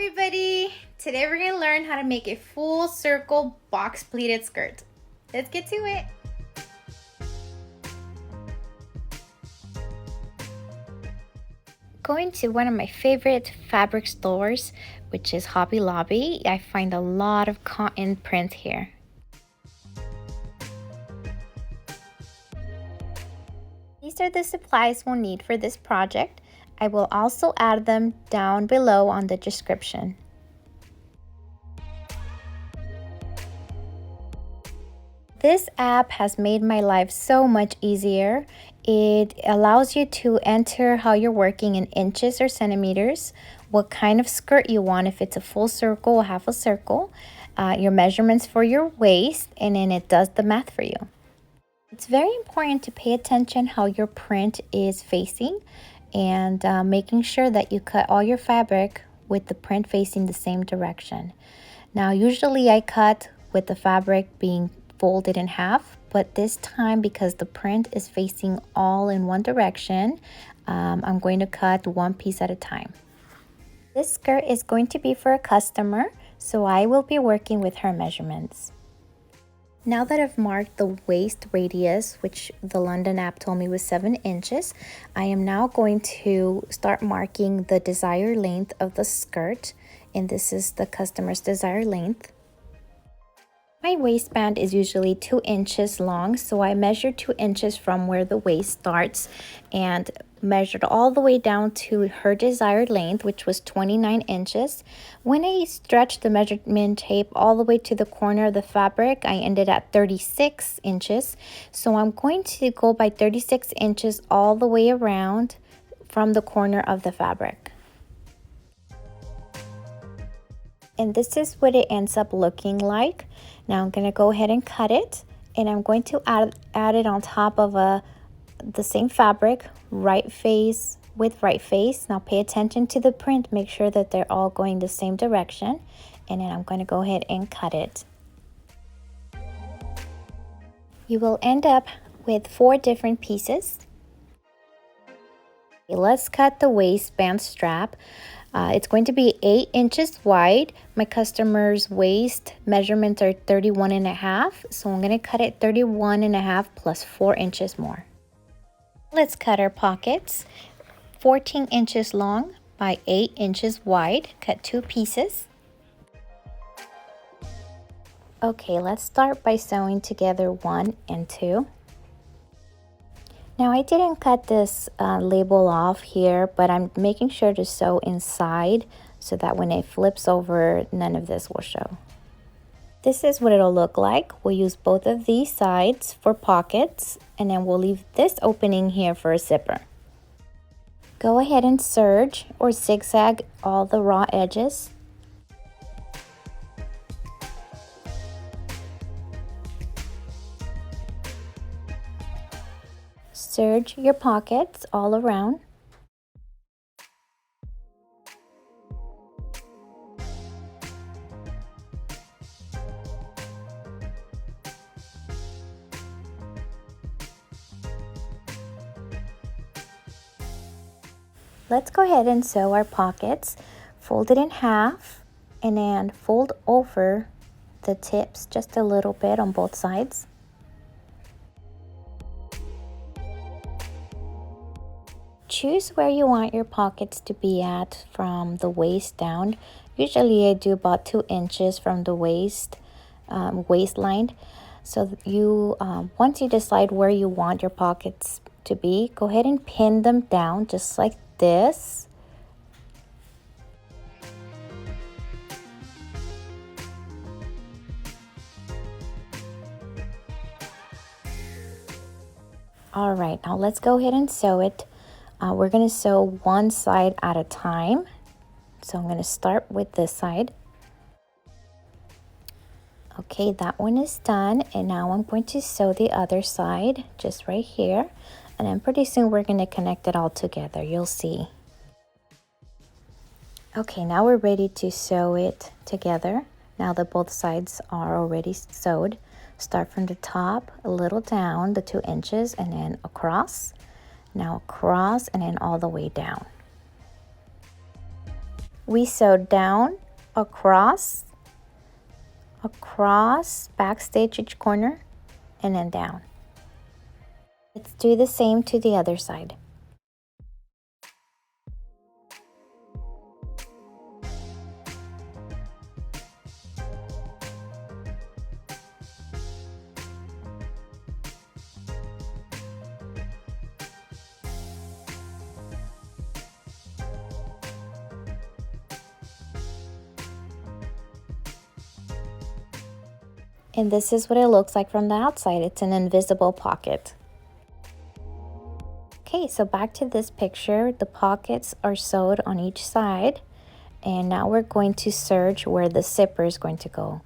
everybody! Today we're going to learn how to make a full circle box pleated skirt. Let's get to it! Going to one of my favorite fabric stores, which is Hobby Lobby. I find a lot of cotton print here. These are the supplies we'll need for this project. I will also add them down below on the description. This app has made my life so much easier. It allows you to enter how you're working in inches or centimeters, what kind of skirt you want, if it's a full circle or half a circle, your measurements for your waist, and then it does the math for you. It's very important to pay attention how your print is facing and making sure that you cut all your fabric with the print facing the same direction. Now, usually I cut with the fabric being folded in half, but this time, because the print is facing all in one direction, I'm going to cut one piece at a time. This skirt is going to be for a customer, so I will be working with her measurements. Now that I've marked the waist radius, which the London app told me was 7 inches, I am now going to start marking the desired length of the skirt, and this is the customer's desired length. My waistband is usually 2 inches long, so I measured 2 inches from where the waist starts and measured all the way down to her desired length, which was 29 inches. When I stretched the measurement tape all the way to the corner of the fabric, I ended at 36 inches. So I'm going to go by 36 inches all the way around from the corner of the fabric. And this is what it ends up looking like. Now I'm going to go ahead and cut it, and I'm going to add it on top of the same fabric, right face with right face. Now pay attention to the print, make sure that they're all going the same direction, and then I'm going to go ahead and cut it. You will end up with 4 different pieces. Okay, let's cut the waistband strap. It's going to be 8 inches wide. My customer's waist measurements are 31.5, so I'm going to cut it 31.5 plus 4 inches more. Let's cut our pockets. 14 inches long by 8 inches wide. Cut 2 pieces. Okay, let's start by sewing together 1 and 2. Now I didn't cut this label off here, but I'm making sure to sew inside so that when it flips over, none of this will show. This is what it'll look like. We'll use both of these sides for pockets, and then we'll leave this opening here for a zipper. Go ahead and serge or zigzag all the raw edges. Serge your pockets all around. Let's go ahead and sew our pockets. Fold it in half and then fold over the tips just a little bit on both sides. Choose where you want your pockets to be at from the waist down. Usually I do about 2 inches from the waistline. So you once you decide where you want your pockets to be, go ahead and pin them down just like this. All right, now let's go ahead and sew it. We're going to sew one side at a time. So I'm going to start with this side. Okay, that one is done. And now I'm going to sew the other side just right here. And then pretty soon we're going to connect it all together. You'll see. Okay, now we're ready to sew it together. Now that both sides are already sewed, start from the top, a little down, the 2 inches, and then across. Now across and then all the way down. we sewed down, across, backstitch each corner, and then down. Let's do the same to the other side. And this is what it looks like from the outside. It's an invisible pocket. Okay, so back to this picture. The pockets are sewed on each side. And now we're going to serge where the zipper is going to go.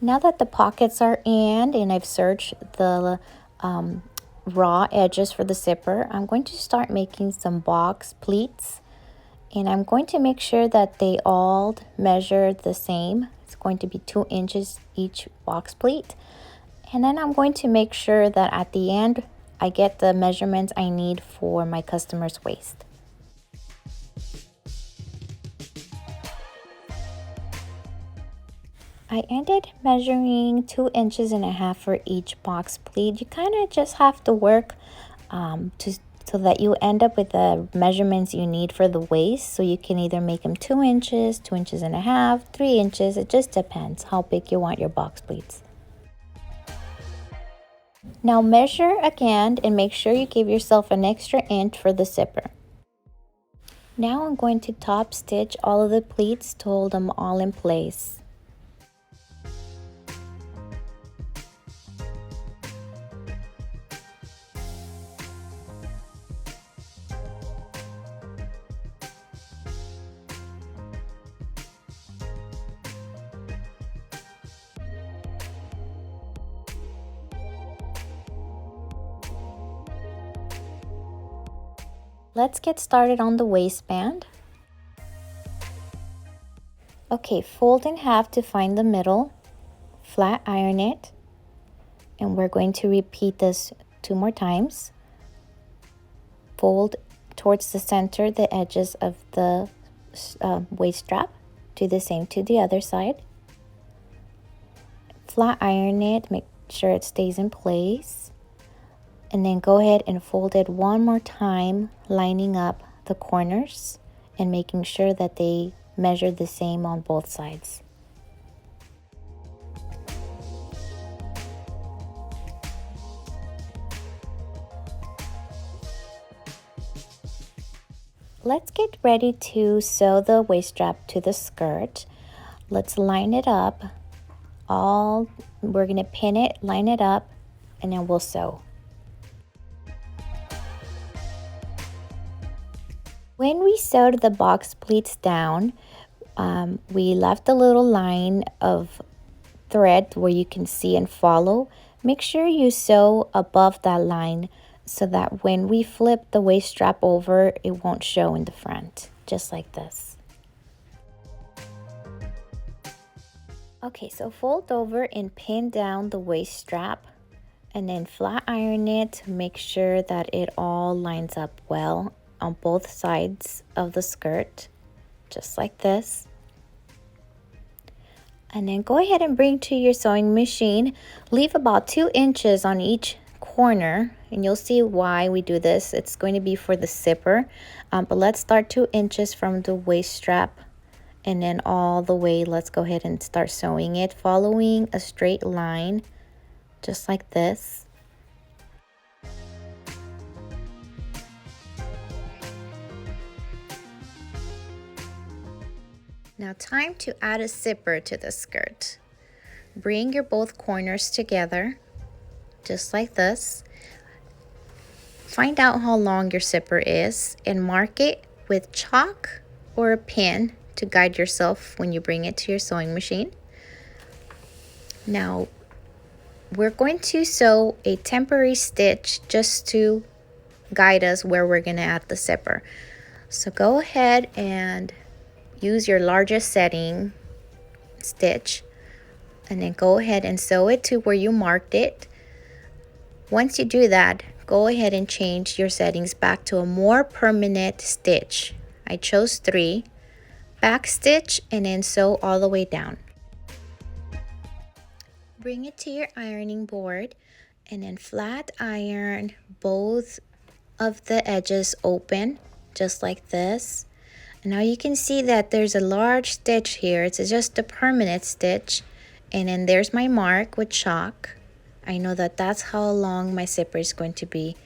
Now that the pockets are in and I've serged the raw edges for the zipper, I'm going to start making some box pleats. And I'm going to make sure that they all measure the same. It's going to be 2 inches each box pleat. And then I'm going to make sure that at the end, I get the measurements I need for my customer's waist. I ended measuring 2.5 inches for each box pleat. You kind of just have to work so that you end up with the measurements you need for the waist. So you can either make them 2 inches, 2.5 inches, 3 inches. It just depends how big you want your box pleats. Now measure again and make sure you give yourself an extra inch for the zipper. Now I'm going to top stitch all of the pleats to hold them all in place. Let's get started on the waistband. Okay, fold in half to find the middle, flat iron it, and we're going to repeat this 2 more times. Fold towards the center the edges of the waist strap. Do the same to the other side. Flat iron it, make sure it stays in place. And then go ahead and fold it 1 more time, lining up the corners and making sure that they measure the same on both sides. Let's get ready to sew the waist strap to the skirt. Let's line it up. We're going to pin it, line it up, and then we'll sew. When we sewed the box pleats down, we left a little line of thread where you can see and follow. Make sure you sew above that line so that when we flip the waist strap over, it won't show in the front, just like this. Okay, so fold over and pin down the waist strap and then flat iron it to make sure that it all lines up well on both sides of the skirt, just like this. And then go ahead and bring to your sewing machine. Leave about 2 inches on each corner, and you'll see why we do this. It's going to be for the zipper, but let's start 2 inches from the waist strap and then all the way. Let's go ahead and start sewing it, following a straight line, just like this. Now time to add a zipper to the skirt. Bring your both corners together, just like this. Find out how long your zipper is and mark it with chalk or a pin to guide yourself when you bring it to your sewing machine. Now, we're going to sew a temporary stitch just to guide us where we're going to add the zipper. So go ahead and use your largest setting stitch and then go ahead and sew it to where you marked it. Once you do that, go ahead and change your settings back to a more permanent stitch. I chose 3. Back stitch and then sew all the way down. Bring it to your ironing board and then flat iron both of the edges open, just like this. And now you can see that there's a large stitch here. It's just a permanent stitch. And then there's my mark with chalk. I know that that's how long my zipper is going to be.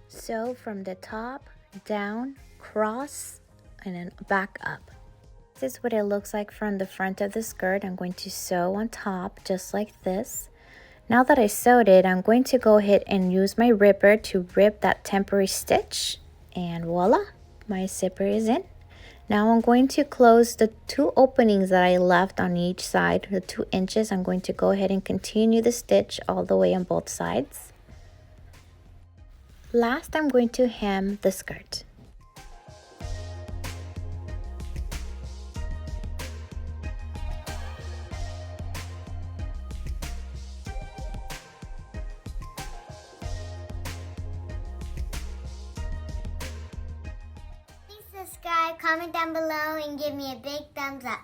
Sew from the top, down, cross, and then back up. This is what it looks like from the front of the skirt. I'm going to sew on top just like this. Now that I sewed it, I'm going to go ahead and use my ripper to rip that temporary stitch. And voila, my zipper is in. Now I'm going to close the 2 openings that I left on each side, the 2 inches. I'm going to go ahead and continue the stitch all the way on both sides. Last, I'm going to hem the skirt. Please subscribe, comment down below, and give me a big thumbs up.